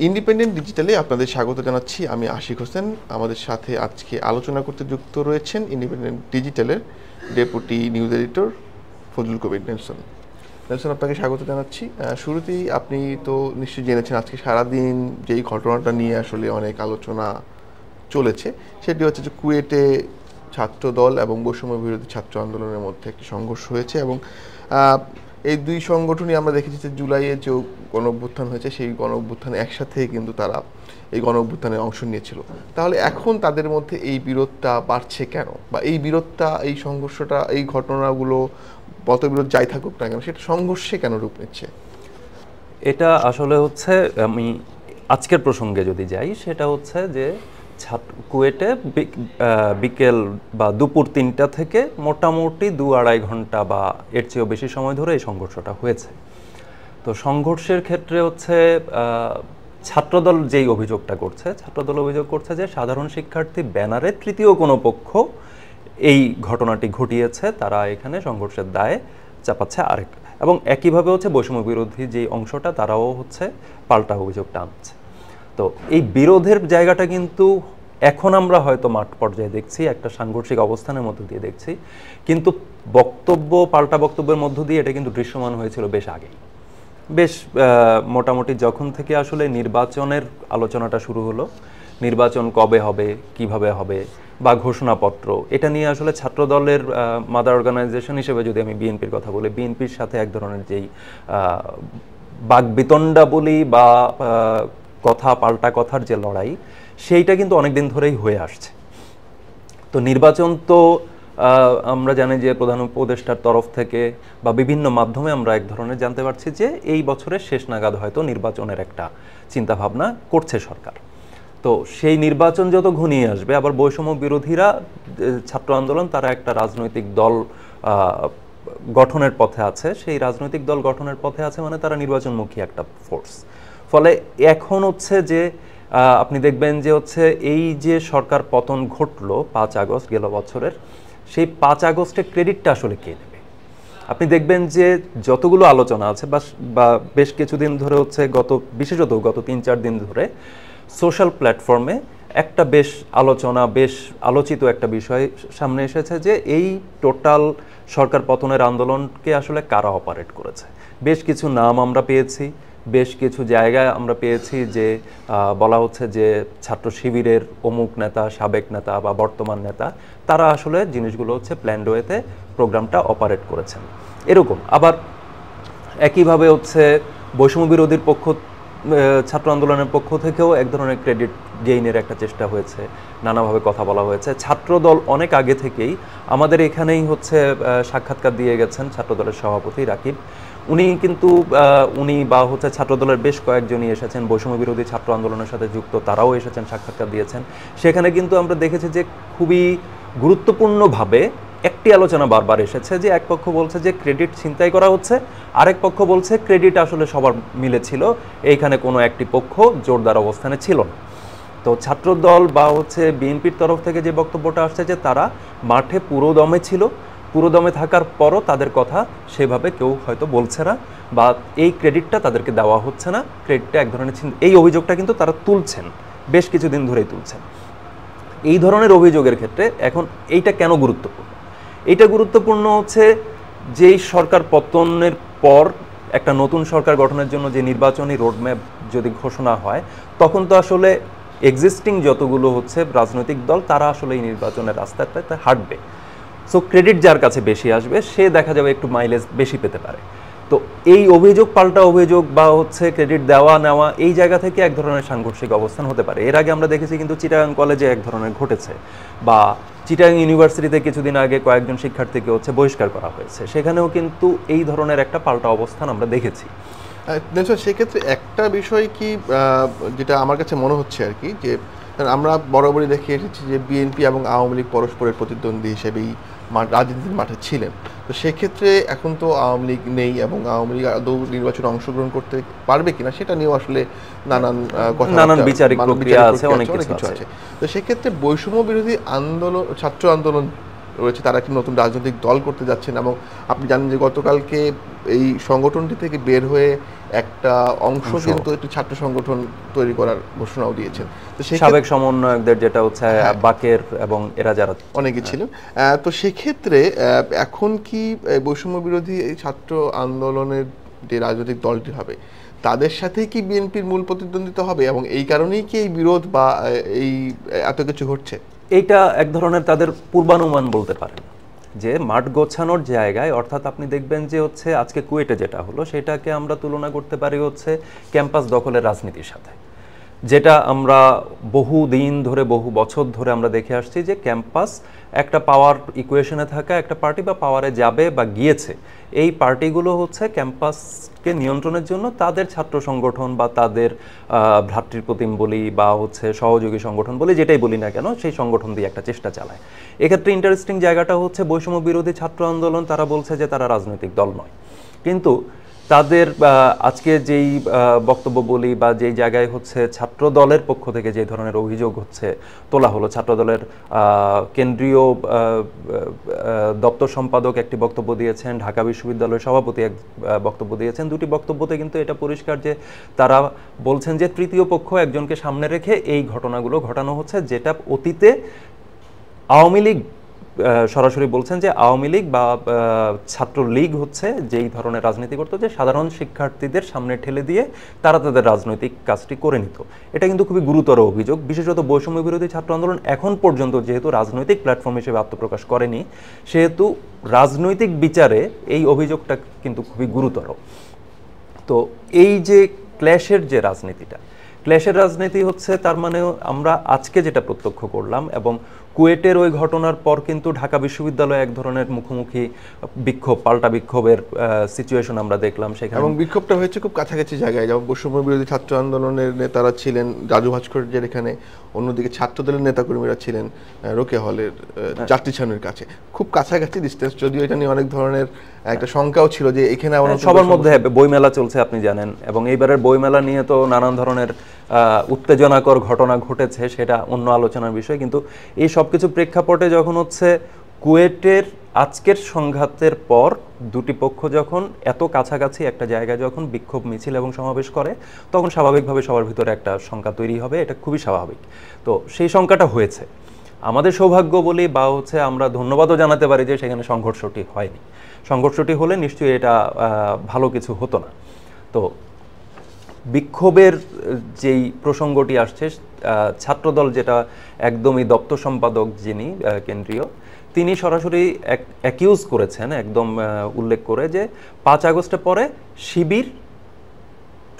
Independent ডিজিটালে আপনাদের স্বাগত জানাচ্ছি। আমি আশিক হোসেন। আমাদের সাথে আজকে আলোচনা করতে যুক্ত রয়েছেন ইন্ডিপেন্ডেন্ট ডিজিটালের deputy news editor Fazlul Kabir Nelson. Nelson, আপনাকে স্বাগত জানাচ্ছি। শুরুতেই আপনি তো নিশ্চয়ই জেনেছেন আজকে সারাদিন যেই ঘটনাটা নিয়ে আসলে অনেক আলোচনা চলেছে সেটি হচ্ছে যে কুয়েটে ছাত্রদল এবং বৈষম্য বিরোধী ছাত্র আন্দোলনের মধ্যে একটি সংঘর্ষ হয়েছে এবং এই দুই সংগঠনই আমরা দেখেছি যে জুলাইয়ে যে গণ অভ্যুত্থান হয়েছে সেই গণ অভ্যুত্থানে একসাথে কিন্তু তারা এই গণ অভ্যুত্থানে অংশ নিয়েছিল। তাহলে এখন তাদের মধ্যে এই বিরোধটা বাড়ছে কেন, বা এই বিরোধটা, এই সংঘর্ষটা, এই ঘটনাগুলো মতবিরোধ যাই থাকুক না কেন সেটা সংঘর্ষে কেন রূপ নিচ্ছে? এটা আসলে হচ্ছে, আমি আজকের প্রসঙ্গে যদি যাই, সেটা হচ্ছে যে কুয়েটে বিকেল বা দুপুর 3টা থেকে মোটামুটি 2-2.5 ঘন্টা বা এর চেয়েও বেশি সময় ধরে এই সংঘর্ষটা হয়েছে। তো সংঘর্ষের ক্ষেত্রে হচ্ছে ছাত্রদল যেই অভিযোগটা করছে, ছাত্রদল অভিযোগ করছে যে সাধারণ শিক্ষার্থী ব্যানারে তৃতীয় কোনো পক্ষ এই ঘটনাটি ঘটিয়েছে, তারা এখানে সংঘর্ষের দায়ে চাপাচ্ছে আরেক, এবং একইভাবে হচ্ছে বৈষম্য বিরোধী যে অংশটা তারাও হচ্ছে পাল্টা অভিযোগটা আনছে। তো এই বিরোধের জায়গাটা কিন্তু এখন আমরা হয়তো মাঠ পর্যায়ে দেখছি, একটা সাংঘর্ষিক অবস্থানের মধ্য দিয়ে দেখছি, কিন্তু পাল্টা বক্তব্যের মধ্য দিয়ে এটা কিন্তু দৃশ্যমান হয়েছিল বেশ আগেই। বেশ মোটামুটি যখন থেকে আসলে নির্বাচনের আলোচনাটা শুরু হলো, নির্বাচন কবে হবে, কিভাবে হবে, বা ঘোষণাপত্র, এটা নিয়ে আসলে ছাত্রদলের মাদার অর্গানাইজেশন হিসেবে যদি আমি বিএনপির কথা বলি, বিএনপির সাথে এক ধরনের যেই বাকবিতণ্ডা বলি বা পাল্টা কথার যে লড়াই, সেইটা কিন্তু অনেকদিন ধরেই হয়ে আসছে। তো নির্বাচন তো আমরা জানি যে প্রধান উপদেষ্টার তরফ থেকে বা বিভিন্ন মাধ্যমে আমরা এক ধরনের জানতে পারছি যে এই বছরের শেষ নাগাদ হয়তো নির্বাচনের একটা চিন্তাভাবনা করছে সরকার। তো সেই নির্বাচন যত ঘনিয়ে আসবে, আবার বৈষম্য বিরোধীরা, ছাত্র আন্দোলন, তারা একটা রাজনৈতিক দল গঠনের পথে আছে, সেই রাজনৈতিক দল গঠনের পথে আছে মানে তারা নির্বাচনমুখী একটা ফোর্স। ফলে এখন হচ্ছে যে আপনি দেখবেন যে হচ্ছে এই যে সরকার পতন ঘটলো 5 আগস্ট গেল বছরের, সেই 5 আগস্টের ক্রেডিটটা আসলে কে নেবে? আপনি দেখবেন যে যতগুলো আলোচনা আছে বা বেশ কিছুদিন ধরে হচ্ছে বিশেষত গত 3-4 দিন ধরে সোশ্যাল প্ল্যাটফর্মে একটা বেশ আলোচিত একটা বিষয় সামনে এসেছে যে এই টোটাল সরকার পতনের আন্দোলনকে আসলে কারা অপারেট করেছে। বেশ কিছু নাম আমরা পেয়েছি, বেশ কিছু জায়গায় আমরা পেয়েছি যে বলা হচ্ছে যে ছাত্র শিবিরের অমুক নেতা, সাবেক নেতা বা বর্তমান নেতা, তারা আসলে জিনিসগুলো হচ্ছে প্ল্যান্ড ওয়েতে প্রোগ্রামটা অপারেট করেছেন। এরকম আবার একইভাবে হচ্ছে বৈষম্য বিরোধীর ছাত্র আন্দোলনের পক্ষ থেকেও এক ধরনের ক্রেডিট গেইনের একটা চেষ্টা হয়েছে, নানাভাবে কথা বলা হয়েছে। ছাত্রদল অনেক আগে থেকেই আমাদের এখানেই হচ্ছে সাক্ষাৎকার দিয়ে গেছেন ছাত্রদলের সভাপতি রাকিব, উনি বা হচ্ছে ছাত্রদলের বেশ কয়েকজনই এসেছেন, বৈষম্য বিরোধী ছাত্র আন্দোলনের সাথে যুক্ত, তারাও এসেছেন, সাক্ষাৎকার দিয়েছেন। সেখানে কিন্তু আমরা দেখেছি যে খুবই গুরুত্বপূর্ণভাবে একটি আলোচনা বারবার এসেছে যে এক পক্ষ বলছে যে ক্রেডিট ছিনতাই করা হচ্ছে, আরেক পক্ষ বলছে ক্রেডিট আসলে সবার মিলে ছিল, এইখানে কোনো একটি পক্ষ জোরদার অবস্থানে ছিল না। তো ছাত্রদল বা হচ্ছে বিএনপির তরফ থেকে যে বক্তব্যটা আসছে যে তারা মাঠে পুরোদমে ছিল, পুরোদমে থাকার পরও তাদের কথা সেভাবে কেউ হয়তো বলছে না, বা এই ক্রেডিটটা তাদেরকে দেওয়া হচ্ছে না, ক্রেডিটটা এক ধরনের এই অভিযোগটা কিন্তু তারা তুলছেন, বেশ কিছুদিন ধরেই তুলছেন। এই ধরনের অভিযোগের ক্ষেত্রে এখন এইটা কেন গুরুত্বপূর্ণ? এইটা গুরুত্বপূর্ণ হচ্ছে যেই সরকার পতনের পর একটা নতুন সরকার গঠনের জন্য যে নির্বাচনী রোডম্যাপ যদি ঘোষণা হয়, তখন তো আসলে এক্সিস্টিং যতগুলো হচ্ছে রাজনৈতিক দল তারা আসলে এই নির্বাচনের রাস্তাটাতে হাঁটবে। সো ক্রেডিট যার কাছে বেশি আসবে সে দেখা যাবে একটু মাইলেজ বেশি পেতে পারে। তো এই অভিযোগ পাল্টা অভিযোগ বা হচ্ছে ক্রেডিট দেওয়া নেওয়া, এই জায়গা থেকে এক ধরনের সাংঘর্ষিক অবস্থান হতে পারে। এর আগে আমরা দেখেছি কিন্তু চিটাগাং কলেজে এক ধরনের ঘটেছে, বা চিটাগাং ইউনিভার্সিটিতে কিছুদিন আগে কয়েকজন শিক্ষার্থীকে হচ্ছে বহিষ্কার করা হয়েছে, সেখানেও কিন্তু এই ধরনের একটা পাল্টা অবস্থান আমরা দেখেছি। সেক্ষেত্রে একটা বিষয় কি যেটা আমার কাছে মনে হচ্ছে আর কি, যে আমরা বরাবরই দেখে এসেছি যে বিএনপি এবং আওয়ামী লীগ পরস্পরের প্রতিদ্বন্দ্বী হিসেবেই রাজনীতির মাঠে ছিলেন। তো সেক্ষেত্রে এখন তো আওয়ামী লীগ নেই এবং আওয়ামী লীগ আদৌ নির্বাচনে অংশগ্রহণ করতে পারবে কিনা সেটা নিয়েও আসলে নানান বিচারিক প্রক্রিয়া আছে, অনেক কিছু আছে। তো সেক্ষেত্রে বৈষম্য বিরোধী ছাত্র আন্দোলন রয়েছে তারা কি নতুন রাজনৈতিক দল করতে যাচ্ছেন, এবং আপনি জানেন যে গতকালকে এই সংগঠনটি থেকে বের হয়ে একটা অংশ কিন্তু একটি ছাত্র সংগঠন তৈরি করার ঘোষণাও দিয়েছেন। তো সাবেক সমন্বয়কদের যেটা হচ্ছে বাকের এবং এরা যারা অনেকে ছিলেন। তো সেক্ষেত্রে এখন কি বৈষম্য বিরোধী এই ছাত্র আন্দোলনের যে রাজনৈতিক দলটি হবে তাদের সাথে কি বিএনপির মূল প্রতিদ্বন্দ্বিতা হবে, এবং এই কারণেই কি এই বিরোধ বা এই এত কিছু ঘটছে? এইটা এক ধরনের তাদের পূর্বানুমান বলতে পারেন, যে মাঠ গোছানোর জায়গায়, অর্থাৎ আপনি দেখবেন যে হচ্ছে আজকে কুয়েটে যেটা হলো সেটাকে আমরা তুলনা করতে পারি হচ্ছে ক্যাম্পাস দখলের রাজনীতির সাথে, যেটা আমরা বহু দিন ধরে বহু বছর ধরে আমরা দেখে আসছি যে ক্যাম্পাস একটা পাওয়ার ইকুয়েশনে থাকা একটা পার্টি বা পাওয়ারে যাবে বা গিয়েছে, এই পার্টিগুলো হচ্ছে ক্যাম্পাসকে নিয়ন্ত্রণের জন্য তাদের ছাত্র সংগঠন বা তাদের ভ্রাতৃপ্রতিম বলি বা হচ্ছে সহযোগী সংগঠন বলি, যেটাই বলি না কেন, সেই সংগঠন দিয়ে একটা চেষ্টা চালায়। এক্ষেত্রে ইন্টারেস্টিং জায়গাটা হচ্ছে বৈষম্য বিরোধী ছাত্র আন্দোলন তারা বলছে যে তারা রাজনৈতিক দল নয়, কিন্তু তাদের আজকে যেই বক্তব্য বলি বা যেই জায়গায় হচ্ছে ছাত্র দলের পক্ষ থেকে যে ধরনের অভিযোগ হচ্ছে তোলা হলো, ছাত্র দলের কেন্দ্রীয় দপ্তর সম্পাদক একটি বক্তব্য দিয়েছেন, ঢাকা বিশ্ববিদ্যালয়ের সভাপতি এক বক্তব্য দিয়েছেন, দুটি বক্তব্যতে কিন্তু এটা পরিষ্কার যে তারা বলছেন যে তৃতীয় পক্ষ একজনকে সামনে রেখে এই ঘটনাগুলো ঘটানো হচ্ছে, যেটা অতীতে আওয়ামী লীগ সরাসরি বলছেন যে আওয়ামী লীগ বা ছাত্র লীগ হচ্ছে যেই ধরনের রাজনীতি করতো, যে সাধারণ শিক্ষার্থীদের সামনে ঠেলে দিয়ে তারা তাদের রাজনৈতিক কাজটি করে নিত। এটা কিন্তু খুবই গুরুতর অভিযোগ, বিশেষত বৈষম্য বিরোধী ছাত্র আন্দোলন এখন পর্যন্ত যেহেতু রাজনৈতিক প্ল্যাটফর্ম হিসেবে আত্মপ্রকাশ করেনি, সেহেতু রাজনৈতিক বিচারে এই অভিযোগটা কিন্তু খুবই গুরুতর। তো এই যে ক্ল্যাশের যে রাজনীতিটা, ক্ল্যাশের রাজনীতি হচ্ছে, তার মানে আমরা আজকে যেটা প্রত্যক্ষ করলাম, এবং কুয়েটের ওই ঘটনার পর কিন্তু ঢাকা বিশ্ববিদ্যালয়ে এক ধরনের মুখোমুখি বিক্ষোভ, পাল্টা বিক্ষোভের সিচুয়েশন আমরা দেখলাম সেখানে, এবং বিক্ষোভটা হয়েছে খুব কাছাকাছি জায়গায়, যেমন বৈষম্য বিরোধী ছাত্র আন্দোলনের নেতারা ছিলেন রাজু ভাস্কর্যের এখানে, অন্যদিকে ছাত্রদলের নেতাকর্মীরা ছিলেন রোকেয়া হলের যাত্রী ছাউনির কাছে, খুব কাছাকাছি ডিস্টেন্স, যদিও এটা নিয়ে অনেক ধরনের একটা শঙ্কাও ছিল যে এখানে সবার মধ্যে বইমেলা চলছে আপনি জানেন, এবং এইবারের বইমেলা নিয়ে তো নানান ধরনের উত্তেজনাকর ঘটনা ঘটেছে, সেটা অন্য আলোচনার বিষয়। কিন্তু এই সব কিছু প্রেক্ষাপটে যখন হচ্ছে কুয়েটের আজকের সংঘাতের পর দুটি পক্ষ যখন এত কাছাকাছি একটা জায়গায় যখন বিক্ষোভ মিছিল এবং সমাবেশ করে, তখন স্বাভাবিকভাবে সবার ভিতরে একটা শঙ্কা তৈরি হবে, এটা খুবই স্বাভাবিক। তো সেই শঙ্কাটা হয়েছে, আমাদের সৌভাগ্য বলি বা হচ্ছে আমরা ধন্যবাদও জানাতে পারি যে সেখানে সংঘর্ষটি হয়নি। সংঘর্ষটি হলে নিশ্চয়ই এটা ভালো কিছু হতো না। তো বিক্ষোভের যেই প্রসঙ্গটি আসছে, ছাত্রদল যেটা একদমই দপ্তর সম্পাদক যিনি কেন্দ্রীয়, তিনি সরাসরি অ্যাকিউজ করেছেন, একদম উল্লেখ করে, যে 5 আগস্টের পরে শিবির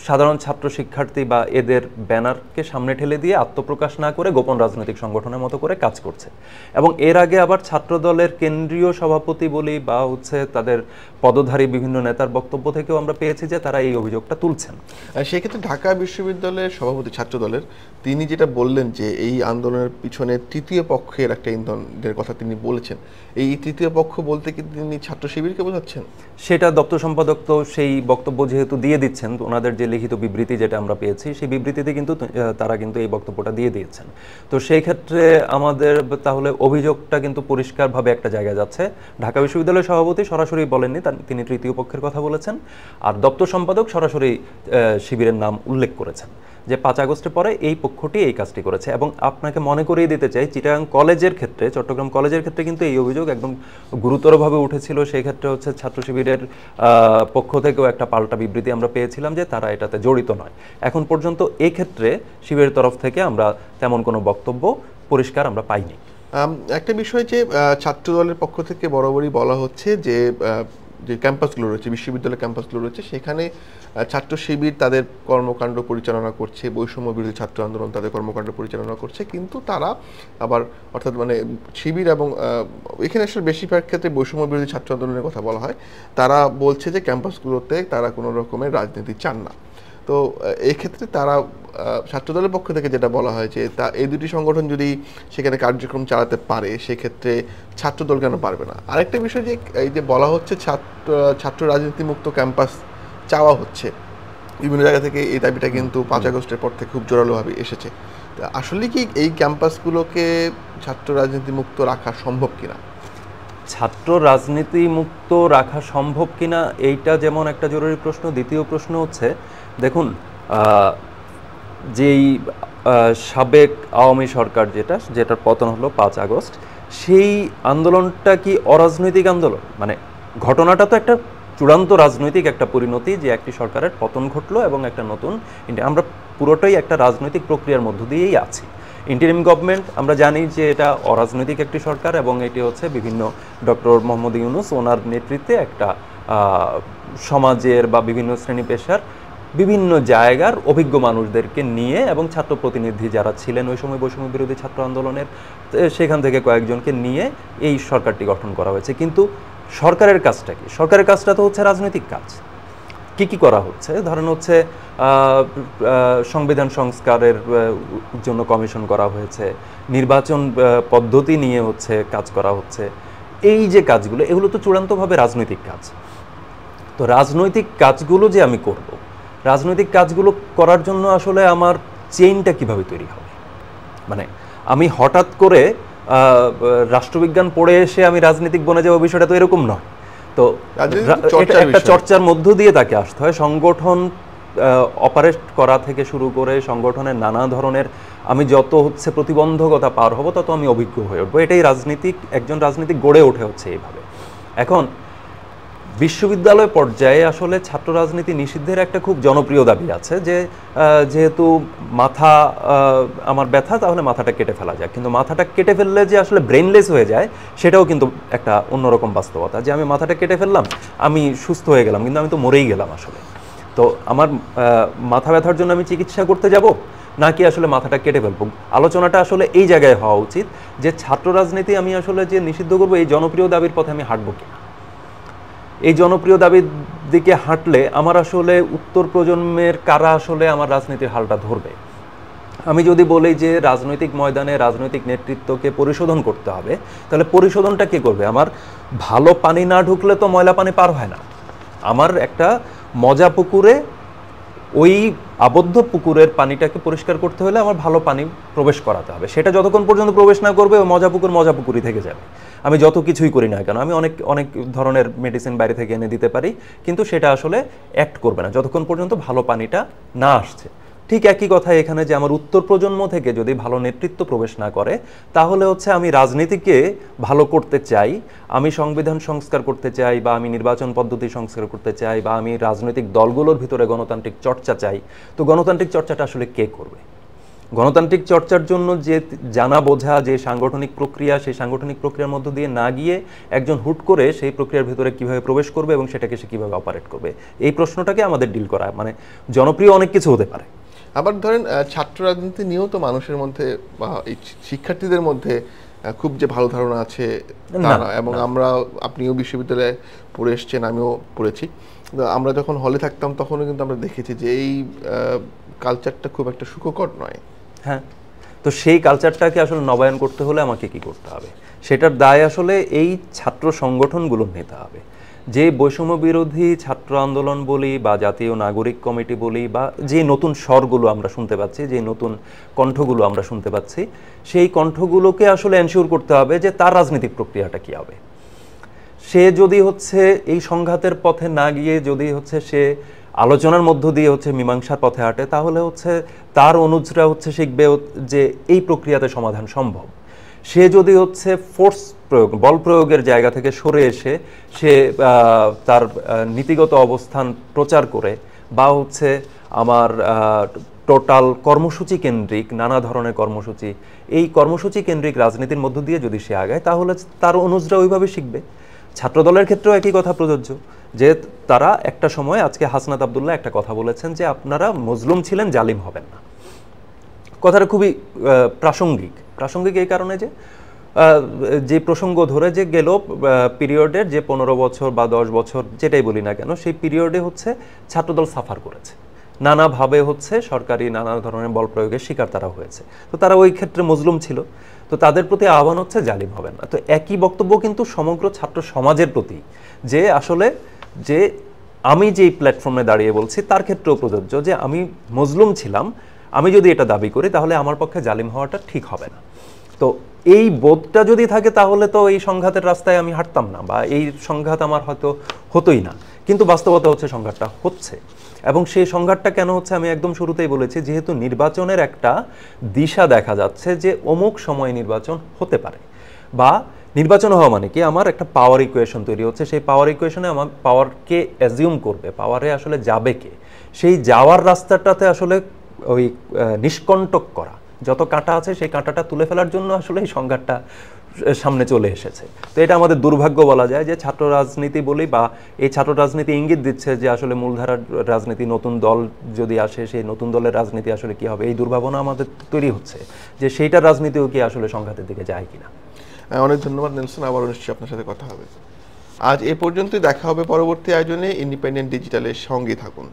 সাধারণ ছাত্র শিক্ষার্থী বা এদের ব্যানারকে সামনে ঠেলে দিয়ে আত্মপ্রকাশ না করে গোপন রাজনৈতিক সংগঠনের মতো করে কাজ করছে। এবং এর আগে আবার ছাত্রদলের কেন্দ্রীয় সভাপতি বলি বা হচ্ছে তাদের পদধারী বিভিন্ন নেতার বক্তব্য থেকেও আমরা পেয়েছি যে তারা এই অভিযোগটা তুলছেন। সেক্ষেত্রে ঢাকা বিশ্ববিদ্যালয়ের সভাপতি ছাত্রদলের তিনি যেটা বললেন যে এই আন্দোলনের পিছনে তৃতীয় পক্ষের একটা ইন্ধনের কথা তিনি বলেছেন, এই তৃতীয় পক্ষ বলতে কি তিনি ছাত্র শিবিরকে বোঝাচ্ছেন? সেটা দপ্তর সম্পাদক তো সেই বক্তব্য যেহেতু দিয়ে দিচ্ছেন, ওনাদের যে লিখিত বিবৃতি যেটা আমরা পেয়েছি সেই বিবৃতিতে কিন্তু তারা কিন্তু এই বক্তব্যটা দিয়ে দিয়েছেন। তো সেই ক্ষেত্রে আমাদের তাহলে অভিযোগটা কিন্তু পরিষ্কারভাবে একটা জায়গায় যাচ্ছে, ঢাকা বিশ্ববিদ্যালয়ের সভাপতি সরাসরি বলেননি, তিনি তৃতীয় পক্ষের কথা বলেছেন, আর দপ্তর সম্পাদক সরাসরি শিবিরের নাম উল্লেখ করেছেন যে 5 আগস্টের পরে এই পক্ষটি এই কাজটি করেছে। এবং আপনাকে মনে করিয়ে দিতে চাই, চিটাগাং কলেজের ক্ষেত্রে, চট্টগ্রাম কলেজের ক্ষেত্রে কিন্তু এই অভিযোগ একদম গুরুতরভাবে উঠেছিল। সেই ক্ষেত্রে হচ্ছে ছাত্র শিবিরের পক্ষ থেকেও একটা পাল্টা বিবৃতি আমরা পেয়েছিলাম যে তারা এটাতে জড়িত নয়। এখন পর্যন্ত এই ক্ষেত্রে শিবিরের তরফ থেকে আমরা তেমন কোনো বক্তব্য পরিষ্কার আমরা পাইনি। একটা বিষয় যে ছাত্র দলের পক্ষ থেকে বরাবরই বলা হচ্ছে যে যে ক্যাম্পাসগুলো রয়েছে, বিশ্ববিদ্যালয়ের ক্যাম্পাসগুলো রয়েছে, সেখানে ছাত্র শিবির তাদের কর্মকাণ্ড পরিচালনা করছে, বৈষম্য বিরোধী ছাত্র আন্দোলন তাদের কর্মকাণ্ড পরিচালনা করছে, কিন্তু তারা আবার অর্থাৎ মানে শিবির এবং এখানে আসলে বেশিরভাগ ক্ষেত্রে বৈষম্য বিরোধী ছাত্র আন্দোলনের কথা বলা হয়, তারা বলছে যে ক্যাম্পাসগুলোতে তারা কোনো রকমের রাজনীতি চান না। তো এই ক্ষেত্রে তারা ছাত্রদলের পক্ষ থেকে যেটা বলা হয় যে এই দুটি সংগঠন যদি সেখানে কার্যক্রম চালাতে পারে, সেক্ষেত্রে ছাত্রদল কেন পারবে না? আরেকটা বিষয় যে এই যে বলা হচ্ছে ছাত্র রাজনীতি মুক্ত ক্যাম্পাস চাওয়া হচ্ছে বিভিন্ন জায়গা থেকে, এই দাবিটা কিন্তু 5 আগস্টের পর থেকে খুব জোরালোভাবে এসেছে। আসলে কি এই ক্যাম্পাসগুলোকে ছাত্র রাজনীতি মুক্ত রাখা সম্ভব কিনা? ছাত্র রাজনীতি মুক্ত রাখা সম্ভব কিনা এইটা যেমন একটা জরুরি প্রশ্ন, দ্বিতীয় প্রশ্ন হচ্ছে দেখুন যেই সাবেক আওয়ামী সরকার যেটার পতন হলো 5 আগস্ট, সেই আন্দোলনটা কি অরাজনৈতিক আন্দোলন? মানে ঘটনাটা তো একটা চূড়ান্ত রাজনৈতিক একটা পরিণতি, যে একটি সরকারের পতন ঘটলো এবং একটা নতুন আমরা পুরোটাই একটা রাজনৈতিক প্রক্রিয়ার মধ্য দিয়েই আছি। ইন্টারিম গভর্নমেন্ট আমরা জানি যে এটা অরাজনৈতিক একটি সরকার এবং এটি হচ্ছে বিভিন্ন ডক্টর মোহাম্মদ ইউনূস ওনার নেতৃত্বে একটা সমাজের বা বিভিন্ন শ্রেণী পেশার বিভিন্ন জায়গার অভিজ্ঞ মানুষদেরকে নিয়ে এবং ছাত্র প্রতিনিধি যারা ছিলেন ওই সময় বৈষম্য বিরোধী ছাত্র আন্দোলনের, সেখান থেকে কয়েকজনকে নিয়ে এই সরকারটি গঠন করা হয়েছে। কিন্তু সরকারের কাজটা কি? সরকারের কাজটা তো হচ্ছে রাজনৈতিক কাজ। কি কি করা হচ্ছে? ধরেন হচ্ছে সংবিধান সংস্কারের জন্য কমিশন করা হয়েছে, নির্বাচন পদ্ধতি নিয়ে হচ্ছে কাজ করা হচ্ছে। এই যে কাজগুলো, এগুলো তো চূড়ান্তভাবে রাজনৈতিক কাজ। তো রাজনৈতিক কাজগুলো যে আমি করব, রাজনৈতিক কাজগুলো করার জন্য আসলে আমার চেইনটা কিভাবে তৈরি হবে? মানে আমি হঠাৎ করে রাষ্ট্রবিজ্ঞান পড়ে এসে আমি রাজনীতিক বনে যাবো, বিষয়টা তো এরকম নয়। তো একটা চর্চার মধ্য দিয়ে তাকে আসতে হয়। সংগঠন অপারেট করা থেকে শুরু করে সংগঠনের নানা ধরনের আমি যত হচ্ছে প্রতিবন্ধকতা পার হব, তত আমি অভিজ্ঞ হয়ে উঠবো। এটাই একজন রাজনীতিক গড়ে ওঠে হচ্ছে এইভাবে। এখন বিশ্ববিদ্যালয় পর্যায়ে আসলে ছাত্র রাজনীতি নিষিদ্ধের একটা খুব জনপ্রিয় দাবি আছে যে যেহেতু মাথা আমার ব্যথা, তাহলে মাথাটা কেটে ফেলা যায়। কিন্তু মাথাটা কেটে ফেললে যে আসলে ব্রেনলেস হয়ে যায়, সেটাও কিন্তু একটা অন্যরকম বাস্তবতা। যে আমি মাথাটা কেটে ফেললাম, আমি সুস্থ হয়ে গেলাম, কিন্তু আমি তো মরেই গেলাম আসলে। তো আমার মাথা ব্যথার জন্য আমি চিকিৎসা করতে যাব নাকি আসলে মাথাটা কেটে ফেলবো? আলোচনাটা আসলে এই জায়গায় হওয়া উচিত যে ছাত্র রাজনীতি আমি আসলে যে নিষিদ্ধ করবো, এই জনপ্রিয় দাবির পথে আমি হাঁটবো কিনা। এই জনপ্রিয় দাবির দিকে হাঁটলে আমার আসলে উত্তর প্রজন্মের কারা আসলে আমার রাজনীতির হালটা ধরবে? আমি যদি বলি যে রাজনৈতিক ময়দানে রাজনৈতিক নেতৃত্বকে পরিশোধন করতে হবে, তাহলে পরিশোধনটা কে করবে? আমার ভালো পানি না ঢুকলে তো ময়লা পানি পার হয় না। আমার একটা মজা পুকুরে, ওই আবদ্ধ পুকুরের পানিটাকে পরিষ্কার করতে হলে আমার ভালো পানি প্রবেশ করাতে হবে। সেটা যতক্ষণ পর্যন্ত প্রবেশ না করবে, ওই মজা পুকুরই থেকে যাবে। আমি যত কিছুই করি না কেন, আমি অনেক ধরনের মেডিসিন বাইরে থেকে এনে দিতে পারি, কিন্তু সেটা আসলে অ্যাক্ট করবে না যতক্ষণ পর্যন্ত ভালো পানিটা না আসছে। ঠিক একই কথা এখানে, যে আমার উত্তর প্রজন্ম থেকে যদি ভালো নেতৃত্ব প্রবেশ না করে, তাহলে হচ্ছে আমি রাজনীতিকে ভালো করতে চাই, আমি সংবিধান সংস্কার করতে চাই, বা আমি নির্বাচন পদ্ধতি সংস্কার করতে চাই, বা আমি রাজনৈতিক দলগুলোর ভিতরে গণতান্ত্রিক চর্চা চাই। তো গণতান্ত্রিক চর্চাটা আসলে কে করবে? গণতান্ত্রিক চর্চার জন্য যে জানা বোঝা যে সাংগঠনিক প্রক্রিয়া, সেই সাংগঠনিক প্রক্রিয়ার মধ্য দিয়ে না গিয়ে একজন হুট করে সেই প্রক্রিয়ার ভিতরে কিভাবে প্রবেশ করবে এবং সেটাকে সে কিভাবে অপারেট করবে, এই প্রশ্নটাকে আমাদের ডিল করা। মানে জনপ্রিয় অনেক কিছু হতে পারে। আবার ধরেন ছাত্র রাজনীতি নিয়েও তো মানুষের মধ্যে বা শিক্ষার্থীদের মধ্যে খুব যে ভালো ধারণা আছে তা না। এবং আপনিও বিশ্ববিদ্যালয়ে পড়ে এসছেন, আমিও পড়েছি। আমরা যখন হলে থাকতাম তখনও কিন্তু আমরা দেখেছি যে এই কালচারটা খুব একটা সুখকর নয়। হ্যাঁ, তো সেই কালচারটাকে আসলে নবায়ন করতে হলে আমাকে কি করতে হবে? সেটার দায় আসলে এই ছাত্র সংগঠনগুলো নিতে হবে। যে বৈষম্য বিরোধী ছাত্র আন্দোলন বলি বা জাতীয় নাগরিক কমিটি বলি, বা যে নতুন স্বরগুলো আমরা শুনতে পাচ্ছি, যে নতুন কণ্ঠগুলো আমরা শুনতে পাচ্ছি, সেই কণ্ঠগুলোকে আসলে এনশিওর করতে হবে যে তার রাজনৈতিক প্রক্রিয়াটা কি হবে। সে যদি হচ্ছে এই সংঘাতের পথে না গিয়ে যদি হচ্ছে সে আলোচনার মধ্য দিয়ে হচ্ছে মীমাংসার পথে হাঁটে, তাহলে হচ্ছে তার অনুজরা হচ্ছে শিখবে যে এই প্রক্রিয়াতে সমাধান সম্ভব। সে যদি হচ্ছে ফোর্স প্রয়োগ, বল প্রয়োগের জায়গা থেকে সরে এসে সে তার নীতিগত অবস্থান প্রচার করে, বা হচ্ছে আমার টোটাল কর্মসূচি কেন্দ্রিক নানা ধরনের কর্মসূচি, এই কর্মসূচি কেন্দ্রিক রাজনীতির মধ্য দিয়ে যদি সে আগায়, তাহলে তার অনুজরা ওইভাবে শিখবে। ছাত্রদলের ক্ষেত্রেও একই কথা প্রযোজ্য, যে তারা একটা সময়, আজকে হাসনাত আব্দুল্লাহ একটা কথা বলেছেন যে আপনারা মজলুম ছিলেন, জালিম হবেন না। কথাটা খুবই প্রাসঙ্গিক এই কারণে যে প্রসঙ্গ ধরে যে গেল পিরিয়ডের যে 15 বছর বা 10 বছর যেটাই বলি না কেন, সেই পিরিয়ডে হচ্ছে ছাত্রদল সাফার করেছে, নানাভাবে হচ্ছে সরকারি নানা ধরনের বল প্রয়োগের শিকার তারা হয়েছে। তো তারা ওই ক্ষেত্রে মজলুম ছিল, তো তাদের প্রতি আহ্বান হচ্ছে জালিম হবেন না। তো একই বক্তব্য কিন্তু সমগ্র ছাত্র সমাজের প্রতি, যে আসলে যে আমি যেই প্ল্যাটফর্মে দাঁড়িয়ে বলছি তার ক্ষেত্রেও প্রযোজ্য, যে আমি মজলুম ছিলাম, আমি যদি এটা দাবি করি তাহলে আমার পক্ষে জালিম হওয়াটা ঠিক হবে না। তো এই বোধটা যদি থাকে তাহলে তো এই সংঘাতের রাস্তায় আমি হাঁটতাম না, বা এই সংঘাত আমার হয়তো হতোই না। কিন্তু বাস্তবতা হচ্ছে সংঘাতটা হচ্ছে, এবং সেই সংঘাতটা কেন হচ্ছে আমি একদম শুরুতেই বলেছি, যেহেতু নির্বাচনের একটা দিশা দেখা যাচ্ছে যে অমুক সময় নির্বাচন হতে পারে, বা নির্বাচন হওয়া মানে কি আমার একটা পাওয়ার ইকুয়েশন তৈরি হচ্ছে, সেই পাওয়ার ইকুয়েশনে আমার পাওয়ারকে অ্যাজিউম করবে, পাওয়ারে আসলে যাবে কে, সেই যাওয়ার রাস্তাটাতে আসলে ওই নিষ্কণ্টক করা, যত কাঁটা আছে সেই কাঁটাটা তুলে ফেলার জন্য আসলে এই সংঘাতটা সামনে চলে এসেছে। তো এটা আমাদের দুর্ভাগ্য বলা যায় যে ছাত্র রাজনীতি বলি, বা এই ছাত্র রাজনীতি ইঙ্গিত দিচ্ছে যে আসলে মূলধারার রাজনীতি, নতুন দল যদি আসে সেই নতুন দলের রাজনীতি আসলে কি হবে, এই দুর্ভাবনা আমাদের তৈরি হচ্ছে যে সেইটার রাজনীতিও কি আসলে সংঘাতের দিকে যায় কিনা। অনেক ধন্যবাদ নেলসন, আবারও নিশ্চয়ই আপনার সাথে কথা হবে। আজ এ পর্যন্তই, দেখা হবে পরবর্তী আয়োজনে। ইন্ডিপেন্ডেন্ট ডিজিটালের সঙ্গে থাকুন।